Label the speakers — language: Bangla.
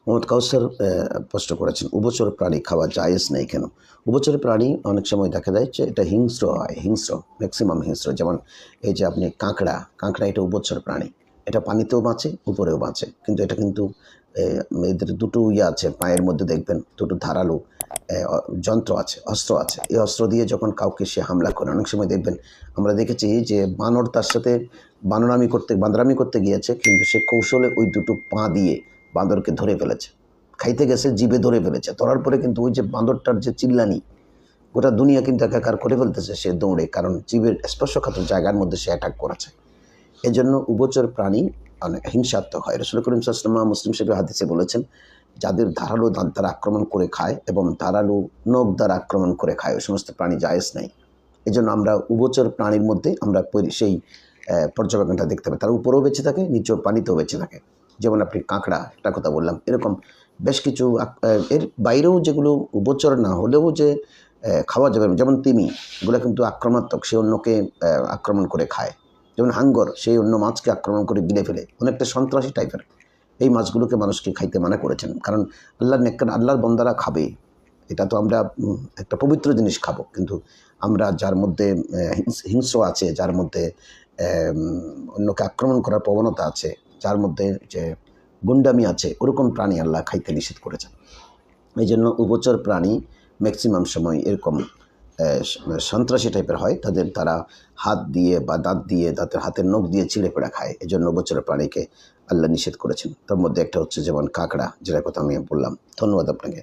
Speaker 1: মোহাম্মদ কাউসার প্রশ্ন করেছেন, উভচর প্রাণী খাওয়া জায়েজ নেই কেন? উভচর প্রাণী অনেক সময় দেখা যায় যে এটা হিংস্র হয়, ম্যাক্সিমাম হিংস্র। যেমন এই যে আপনি কাঁকড়া, এটা উভচর প্রাণী। এটা পানিতেও বাঁচে, উপরেও বাঁচে। কিন্তু এটা কিন্তু এদের দুটো আছে, পায়ের মধ্যে দেখবেন দুটো ধারালো যন্ত্র আছে, অস্ত্র আছে। এই অস্ত্র দিয়ে যখন কাউকে সে হামলা করে, অনেক সময় দেখবেন আমরা দেখেছি যে বানর তার সাথে বান্দরামি করতে গিয়েছে, কিন্তু সে কৌশলে ওই দুটো পা দিয়ে বাঁদরকে ধরে ফেলেছে, খাইতে গেছে, জিভে ধরে ফেলেছে। ধরার পরে কিন্তু ওই যে বাঁদরটার যে চিল্লানি, গোটা দুনিয়া কিন্তু একাকার করে ফেলতেছে সে দৌড়ে, কারণ জীবের স্পর্শকাতর জায়গার মধ্যে সে অ্যাটাক করেছে। এই জন্য উভচর প্রাণী অনেক হিংসাত্মক হয়। রাসূল করিম সাল্লাল্লাহু আলাইহি ওয়াসাল্লাম মুসলিম শরীফের হাদিসে বলেছেন, যাদের ধারালো দাঁত দ্বারা আক্রমণ করে খায় এবং ধারালো নখ দ্বারা আক্রমণ করে খায়, ওই সমস্ত প্রাণী জায়েজ নেই। এই জন্য আমরা উভচর প্রাণীর মধ্যে আমরা সেই পর্যবেক্ষণটা দেখতে পাই। তার উপরেও বেঁচে থাকে, নিচেও পানিতেও বেঁচে থাকে। যেমন আপনি কাঁকড়া, একটা কথা বললাম, এরকম বেশ কিছু এর বাইরেও যেগুলো উভচর না হলেও যে খাওয়া যাবে, যেমন তিমি, এগুলো কিন্তু আক্রমণাত্মক, সে অন্যকে আক্রমণ করে খায়। যেমন হাঙ্গর, সেই অন্য মাছকে আক্রমণ করে গিলে ফেলে, অনেকটা সন্ত্রাসী টাইপের। এই মাছগুলোকে মানুষকে খাইতে মানা করেছেন, কারণ আল্লাহর বন্দারা খাবে, এটা তো আমরা একটা পবিত্র জিনিস খাবো। কিন্তু আমরা যার মধ্যে হিংস্র আছে, যার মধ্যে অন্যকে আক্রমণ করার প্রবণতা আছে, যার মধ্যে যে গুন্ডামি আছে, ওরকম প্রাণী আল্লাহ খাইতে নিষেধ করেছেন। এই জন্য উভচর প্রাণী ম্যাক্সিমাম সময় এরকম সন্ত্রাসী টাইপের হয়। তারা হাত দিয়ে বা দাঁত দিয়ে, হাতের নখ দিয়ে ছিঁড়ে পেড়া খায়। এই জন্য উভচর প্রাণীকে আল্লাহ নিষেধ করেছেন। তার মধ্যে একটা হচ্ছে যেমন কাঁকড়া, যেটার কথা আমি বললাম। ধন্যবাদ আপনাকে।